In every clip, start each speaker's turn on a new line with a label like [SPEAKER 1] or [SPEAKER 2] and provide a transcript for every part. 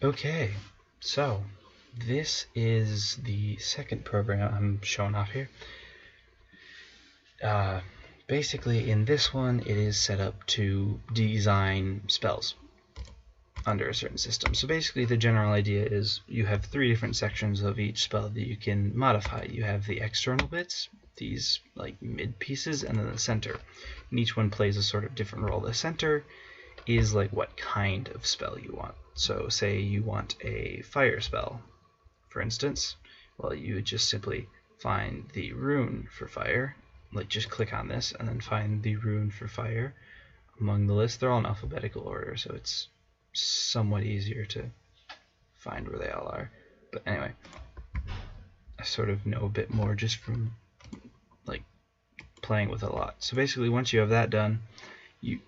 [SPEAKER 1] Okay, so this is the second program I'm showing off here. Uh, Basically, in this one, it is set up to design spells under a certain system. So basically, the general idea is you have three different sections of each spell that you can modify. You have the external bits, these like mid pieces, and then the center. And each one plays a sort of different role. The center is like what kind of spell you want. So say you want a fire spell, for instance. Well, you would just simply find the rune for fire, like just click on this and then find the rune for fire among the list. They're all in alphabetical order, so it's somewhat easier to find where they all are. But anyway, I sort of know a bit more just from like playing with it a lot. So basically, once you have that done,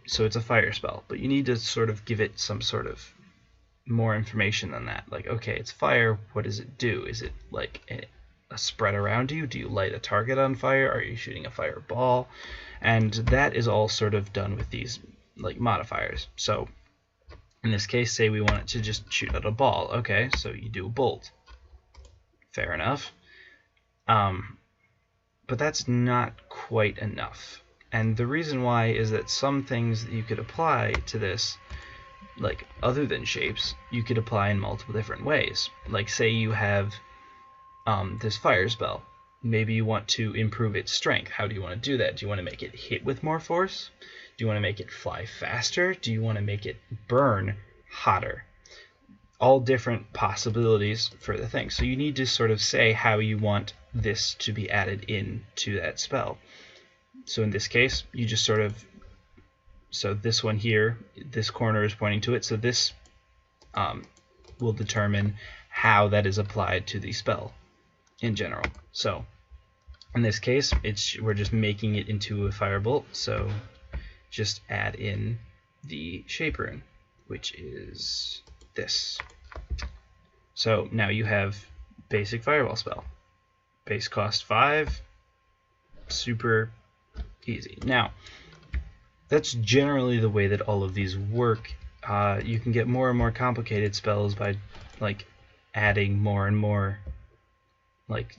[SPEAKER 1] so it's a fire spell, but you need to sort of give it some sort of more information than that. Like, okay, it's fire. What does it do? Is it like a spread around you? Do you light a target on fire? Are you shooting a fireball? And that is all sort of done with these like modifiers. So in this case, say we want it to just shoot at a ball. Okay, so you do a bolt. Fair enough. But that's not quite enough. And the reason why is that some things that you could apply to this, like other than shapes, you could apply in multiple different ways. Like say you have this fire spell. Maybe you want to improve its strength. How do you want to do that? Do you want to make it hit with more force? Do you want to make it fly faster? Do you want to make it burn hotter? All different possibilities for the thing. So you need to sort of say how you want this to be added into that spell. So in this case, you just sort of, so this one here, this corner is pointing to it, so this will determine how that is applied to the spell in general. So in this case, we're just making it into a firebolt, so just add in the shape rune, which is this. So now you have basic fireball spell. Base cost 5, super easy. Now, that's generally the way that all of these work. You can get more and more complicated spells by like adding more and more like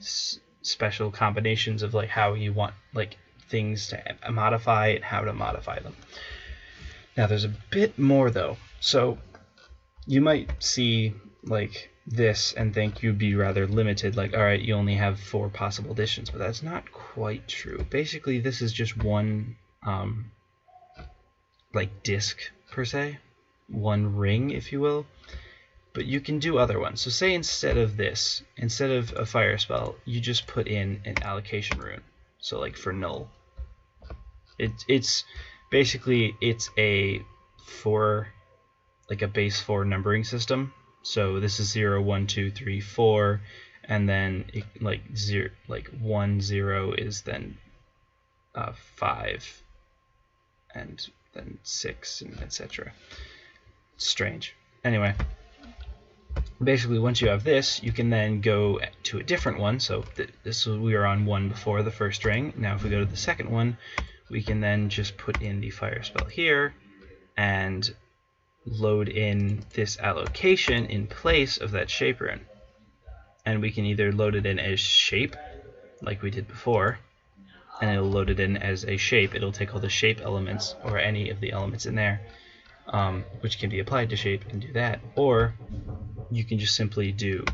[SPEAKER 1] special combinations of like how you want like things to modify and how to modify them. Now there's a bit more though. So you might see like this and think you'd be rather limited, like alright, you only have 4 possible additions, but that's not quite true. Basically this is just one like disc per se, one ring if you will, but you can do other ones. So say instead of this, instead of a fire spell, you just put in an allocation rune, so like for null. It's basically it's a 4, like a base 4 numbering system. So this is 0, 1, 2, 3, 4, and then it, like 0, like 1, 0 is then 5, and then 6, and etc. Strange. Anyway, basically once you have this, you can then go to a different one. So we were on 1 before, the first ring. Now if we go to the second one, we can then just put in the fire spell here and load in this allocation in place of that shape rune. And we can either load it in as shape, like we did before, and it'll load it in as a shape. It'll take all the shape elements, or any of the elements in there, which can be applied to shape, and do that. Or you can just simply do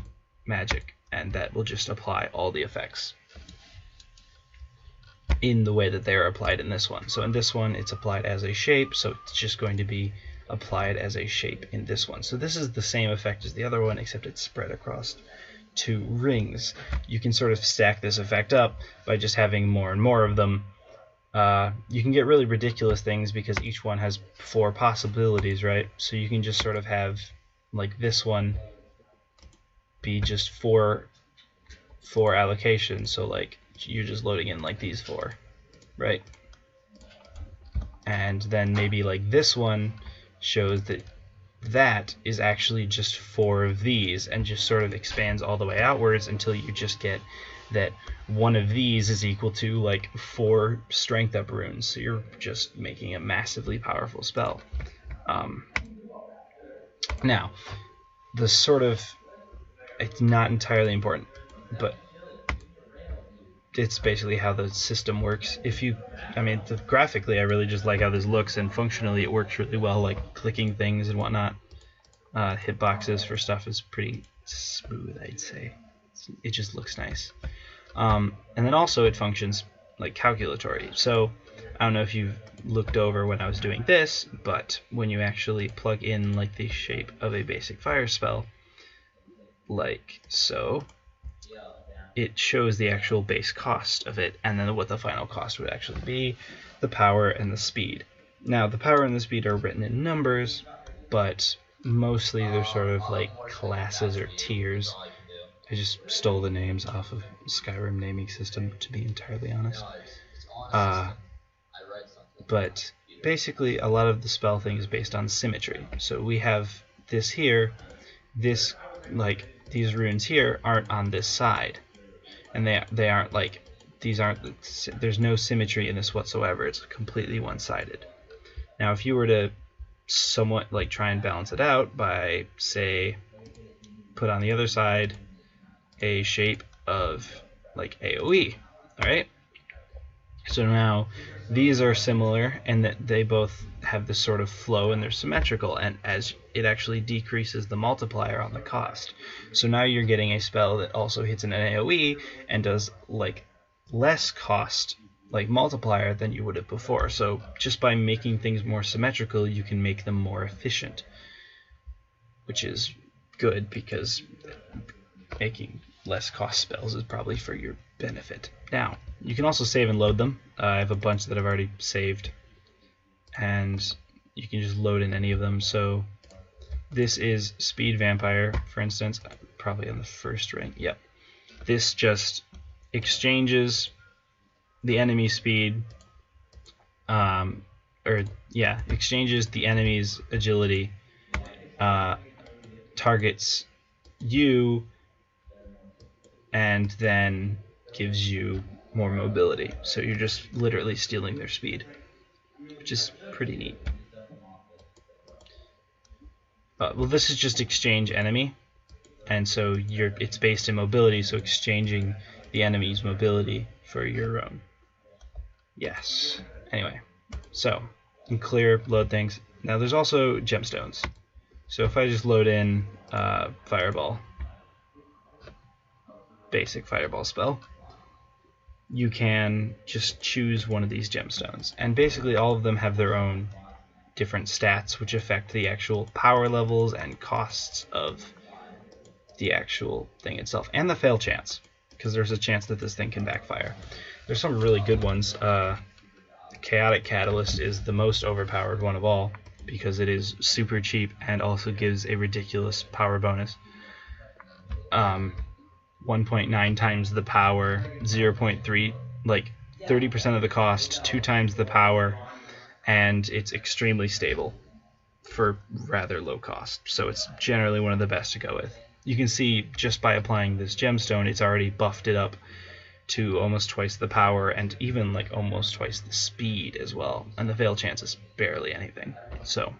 [SPEAKER 1] magic, and that will just apply all the effects in the way that they are applied in this one. So in this one, it's applied as a shape, so it's just going to be applied as a shape in this one. So this is the same effect as the other one, except it's spread across 2 rings. You can sort of stack this effect up by just having more and more of them. You can get really ridiculous things because each one has 4 possibilities, right? So you can just sort of have like this one be just 4 allocations. So like you're just loading in like these 4, right? And then maybe like this one shows that that is actually just 4 of these, and just sort of expands all the way outwards until you just get that one of these is equal to like 4 strength up runes. So you're just making a massively powerful spell. Now the sort of, it's not entirely important, but it's basically how the system works. Graphically I really just like how this looks, and functionally it works really well, like clicking things and whatnot. Hitboxes for stuff is pretty smooth, I'd say. It just looks nice. And then also it functions like calculatory. So I don't know if you've looked over when I was doing this, but when you actually plug in like the shape of a basic fire spell, like so, it shows the actual base cost of it, and then what the final cost would actually be, the power and the speed. Now the power and the speed are written in numbers, but mostly they're sort of like classes or tiers. I just stole the names off of Skyrim naming system, to be entirely honest. But basically a lot of the spell thing is based on symmetry. So we have this here, this, like, these runes here aren't on this side, and they aren't like, these aren't, there's no symmetry in this whatsoever. It's completely one-sided. Now if you were to somewhat like try and balance it out by, say, put on the other side a shape of like AoE, alright? So now these are similar in that they both have this sort of flow and they're symmetrical, and as it actually decreases the multiplier on the cost. So now you're getting a spell that also hits an AoE and does like less cost, like multiplier, than you would have before. So just by making things more symmetrical, you can make them more efficient, which is good because making less cost spells is probably for your benefit. Now, you can also save and load them. I have a bunch that I've already saved, and you can just load in any of them. So this is Speed Vampire, for instance, probably on the first rank. Yep. This just exchanges the enemy speed, exchanges the enemy's agility, targets you, and then gives you more mobility. So you're just literally stealing their speed, which is pretty neat. Well, this is just exchange enemy, and so it's based in mobility, so exchanging the enemy's mobility for your own. Yes. Anyway, so you can clear, load things. Now there's also gemstones. So if I just load in Fireball, basic Fireball spell, you can just choose one of these gemstones, and basically all of them have their own different stats which affect the actual power levels and costs of the actual thing itself, and the fail chance, because there's a chance that this thing can backfire. There's some really good ones. Chaotic Catalyst is the most overpowered one of all, because it is super cheap and also gives a ridiculous power bonus. 1.9 times the power, 0.3, like 30% of the cost, 2 times the power, and it's extremely stable for rather low cost. So it's generally one of the best to go with. You can see just by applying this gemstone, it's already buffed it up to almost twice the power and even like almost twice the speed as well. And the fail chance is barely anything. So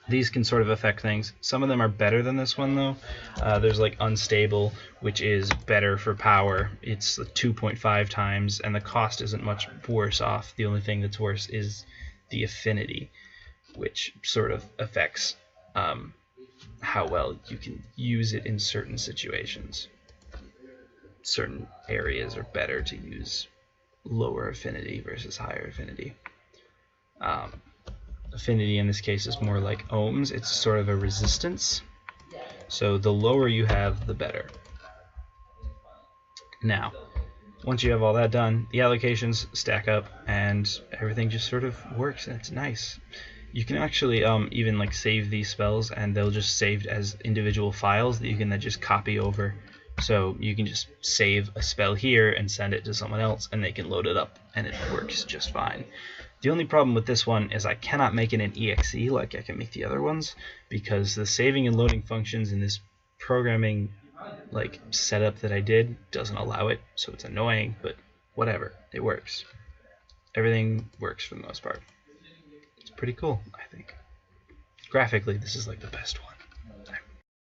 [SPEAKER 1] these can sort of affect things. Some of them are better than this one though. There's like Unstable, which is better for power. It's 2.5 times, and the cost isn't much worse off. The only thing that's worse is the affinity, which sort of affects how well you can use it in certain situations. Certain areas are better to use lower affinity versus higher affinity. Affinity in this case is more like ohms. It's sort of a resistance. So the lower you have, the better. Now, once you have all that done, the allocations stack up and everything just sort of works, and it's nice. You can actually even like save these spells, and they'll just save as individual files that you can then just copy over. So you can just save a spell here and send it to someone else, and they can load it up, and it works just fine. The only problem with this one is I cannot make it an EXE like I can make the other ones, because the saving and loading functions in this programming like setup that I did doesn't allow it, so it's annoying, but whatever, it works. Everything works for the most part. It's pretty cool, I think. Graphically, this is like the best one.